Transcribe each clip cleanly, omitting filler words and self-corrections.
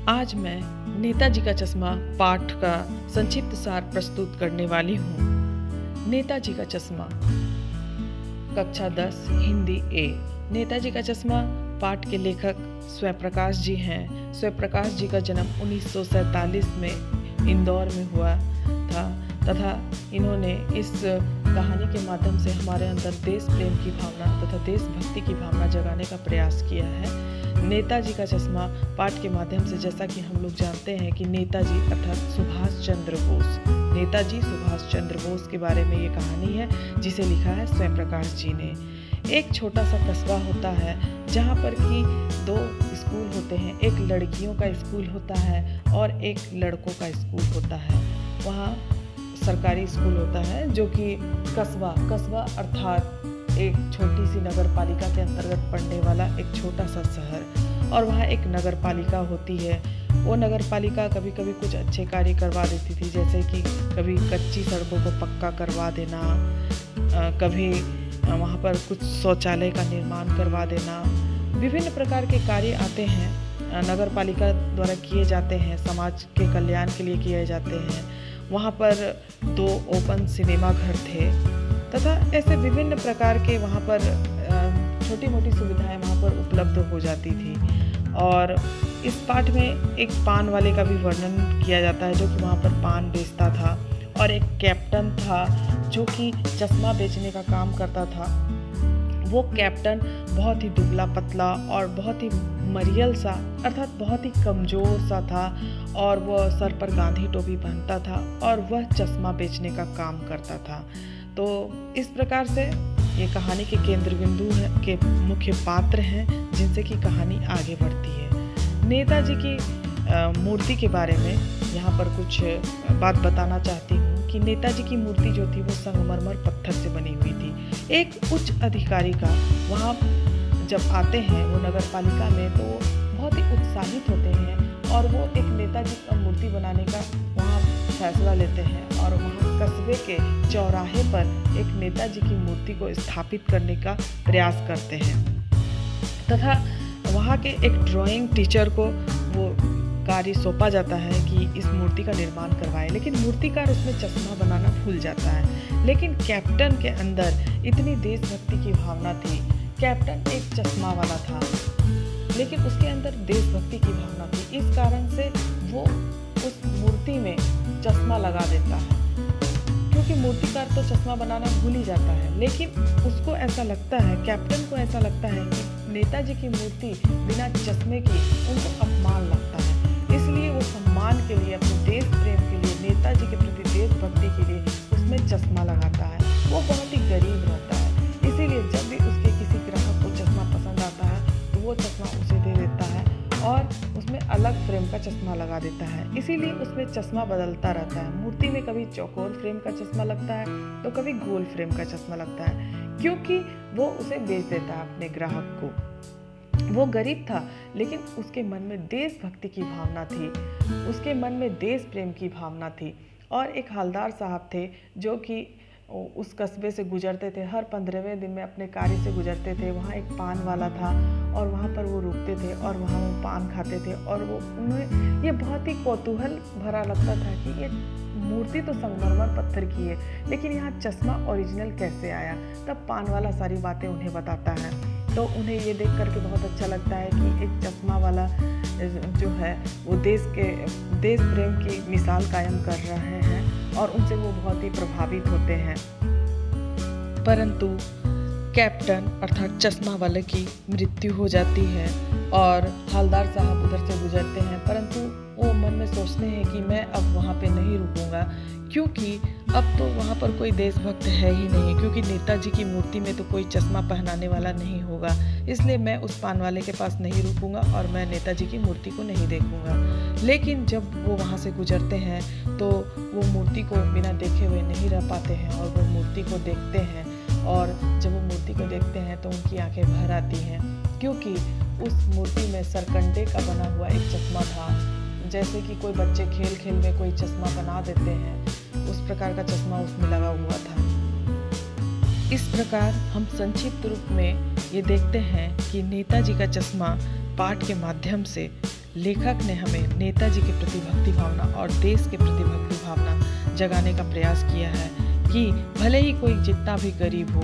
आज मैं नेताजी का चश्मा पाठ का संक्षिप्त सार प्रस्तुत करने वाली हूँ। नेताजी का चश्मा, कक्षा 10 हिंदी ए। नेताजी का चश्मा पाठ के लेखक स्वयं प्रकाश जी हैं। स्वयं प्रकाश जी का जन्म 1947 में इंदौर में हुआ था तथा इन्होंने इस कहानी के माध्यम से हमारे अंदर देश प्रेम की भावना तथा देशभक्ति की भावना जगाने का प्रयास किया है। नेताजी का चश्मा पाठ के माध्यम से, जैसा कि हम लोग जानते हैं कि नेताजी अर्थात सुभाष चंद्र बोस, नेताजी सुभाष चंद्र बोस के बारे में ये कहानी है जिसे लिखा है स्वयं प्रकाश जी ने। एक छोटा सा कस्बा होता है जहाँ पर कि दो स्कूल होते हैं, एक लड़कियों का स्कूल होता है और एक लड़कों का स्कूल होता है। वहाँ सरकारी स्कूल होता है जो कि कस्बा अर्थात एक छोटी सी नगर पालिका के अंतर्गत पड़ने वाला एक छोटा सा शहर, और वहाँ एक नगर पालिका होती है। वो नगर पालिका कभी कभी कुछ अच्छे कार्य करवा देती थी, जैसे कि कभी कच्ची सड़कों को पक्का करवा देना, कभी वहाँ पर कुछ शौचालय का निर्माण करवा देना। विभिन्न प्रकार के कार्य आते हैं, नगर पालिका द्वारा किए जाते हैं, समाज के कल्याण के लिए किए जाते हैं। वहाँ पर 2 ओपन सिनेमा घर थे तथा ऐसे विभिन्न प्रकार के वहाँ पर छोटी मोटी सुविधाएं वहाँ पर उपलब्ध हो जाती थी। और इस पाठ में एक पान वाले का भी वर्णन किया जाता है जो कि वहाँ पर पान बेचता था, और एक कैप्टन था जो कि चश्मा बेचने का काम करता था। वो कैप्टन बहुत ही दुबला पतला और बहुत ही मरियल सा अर्थात बहुत ही कमज़ोर सा था, और वह सर पर गांधी टोपी पहनता था और वह चश्मा बेचने का काम करता था। तो इस प्रकार से ये कहानी के केंद्र बिंदु है के मुख्य पात्र हैं जिनसे कि कहानी आगे बढ़ती है। नेताजी की मूर्ति के बारे में यहाँ पर कुछ बात बताना चाहती हूँ कि नेताजी की मूर्ति जो थी वो संगमरमर पत्थर से बनी हुई थी। एक उच्च अधिकारी का वहाँ जब आते हैं वो नगर पालिका में तो बहुत ही उत्साहित होते हैं और वो एक नेताजी का मूर्ति बनाने का वहाँ फैसला लेते हैं, और वहाँ कस्बे के चौराहे पर एक नेताजी की मूर्ति को स्थापित करने का प्रयास करते हैं तथा वहाँ के एक ड्राइंग टीचर को वो कार्य सौंपा जाता है कि इस मूर्ति का निर्माण करवाए, लेकिन मूर्तिकार उसमें चश्मा बनाना भूल जाता है। लेकिन कैप्टन के अंदर इतनी देशभक्ति की भावना थी, कैप्टन एक चश्मा वाला था लेकिन उसके अंदर देशभक्ति की भावना थी, इस कारण से वो उस मूर्ति में चश्मा लगा देता है। क्योंकि मूर्तिकार तो चश्मा बनाना भूल ही जाता है, लेकिन उसको ऐसा लगता है, कैप्टन को ऐसा लगता है कि नेताजी की मूर्ति बिना चश्मे की उनको अपमान लगता है, इसलिए वो सम्मान के लिए, अपने देश प्रेम के लिए, नेताजी के प्रति देशभक्ति के लिए उसमें चश्मा लगाता है। वो बहुत ही गरीब रहता है, इसीलिए जब भी उसके किसी ग्राहक को चश्मा पसंद आता है तो वो चश्मा उसे दे देता है और उसमें अलग फ्रेम का चश्मा लगा देता है। इसीलिए उसमें चश्मा बदलता रहता है। मूर्ति में कभी चौकोर फ्रेम का चश्मा लगता है तो कभी गोल फ्रेम का चश्मा लगता है, क्योंकि वो उसे बेच देता है अपने ग्राहक को। वो गरीब था लेकिन उसके मन में देशभक्ति की भावना थी, उसके मन में देश प्रेम की भावना थी। और एक हवलदार साहब थे जो कि उस कस्बे से गुजरते थे, हर 15वें दिन में अपने कार्य से गुजरते थे। वहाँ एक पान वाला था और वहाँ पर वो रुकते थे और वहाँ वो पान खाते थे, और वो उन्हें ये बहुत ही कौतूहल भरा लगता था कि ये मूर्ति तो संगमरमर पत्थर की है लेकिन यहाँ चश्मा ओरिजिनल कैसे आया। तब पान वाला सारी बातें उन्हें बताता है, तो उन्हें ये देख करके बहुत अच्छा लगता है कि एक चश्मा वाला जो है वो देश प्रेम की मिसाल कायम कर रहे हैं, और उनसे वो बहुत ही प्रभावित होते हैं। परंतु कैप्टन अर्थात चश्मा वाले की मृत्यु हो जाती है और हवलदार साहब उधर से गुजरते हैं, परंतु वो मन में सोचते हैं कि मैं अब वहाँ पे नहीं रुकूंगा, क्योंकि अब तो वहाँ पर कोई देशभक्त है ही नहीं, क्योंकि नेताजी की मूर्ति में तो कोई चश्मा पहनाने वाला नहीं होगा, इसलिए मैं उस पान वाले के पास नहीं रुकूंगा और मैं नेताजी की मूर्ति को नहीं देखूंगा। लेकिन जब वो वहाँ से गुजरते हैं तो वो मूर्ति को बिना देखे हुए नहीं रह पाते हैं और वो मूर्ति को देखते हैं, और जब वो मूर्ति को देखते हैं तो उनकी आंखें भर आती हैं, क्योंकि उस मूर्ति में सरकंडे का बना हुआ एक चश्मा था। जैसे कि कोई बच्चे खेल खेल में कोई चश्मा बना देते हैं, उस प्रकार का चश्मा उसमें लगा हुआ था। इस प्रकार हम संक्षिप्त रूप में ये देखते हैं कि नेताजी का चश्मा पाठ के माध्यम से लेखक ने हमें नेताजी के प्रति भक्ति भावना और देश के प्रति भक्ति भावना जगाने का प्रयास किया है कि भले ही कोई जितना भी गरीब हो,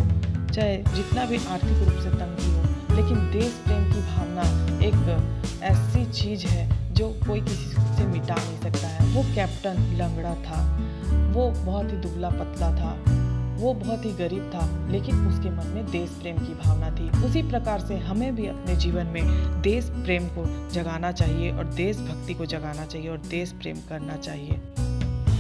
चाहे जितना भी आर्थिक रूप से तंगी हो, लेकिन देश प्रेम की भावना एक ऐसी चीज़ है जो कोई किसी से मिटा नहीं सकता है। वो कैप्टन लंगड़ा था, वो बहुत ही दुबला पतला था, वो बहुत ही गरीब था, लेकिन उसके मन में देश प्रेम की भावना थी। उसी प्रकार से हमें भी अपने जीवन में देश प्रेम को जगाना चाहिए और देशभक्ति को जगाना चाहिए और देश प्रेम करना चाहिए।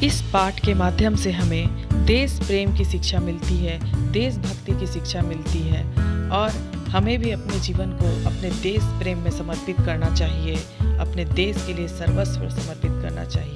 इस पाठ के माध्यम से हमें देश प्रेम की शिक्षा मिलती है, देशभक्ति की शिक्षा मिलती है और हमें भी अपने जीवन को अपने देश प्रेम में समर्पित करना चाहिए, अपने देश के लिए सर्वस्व समर्पित करना चाहिए।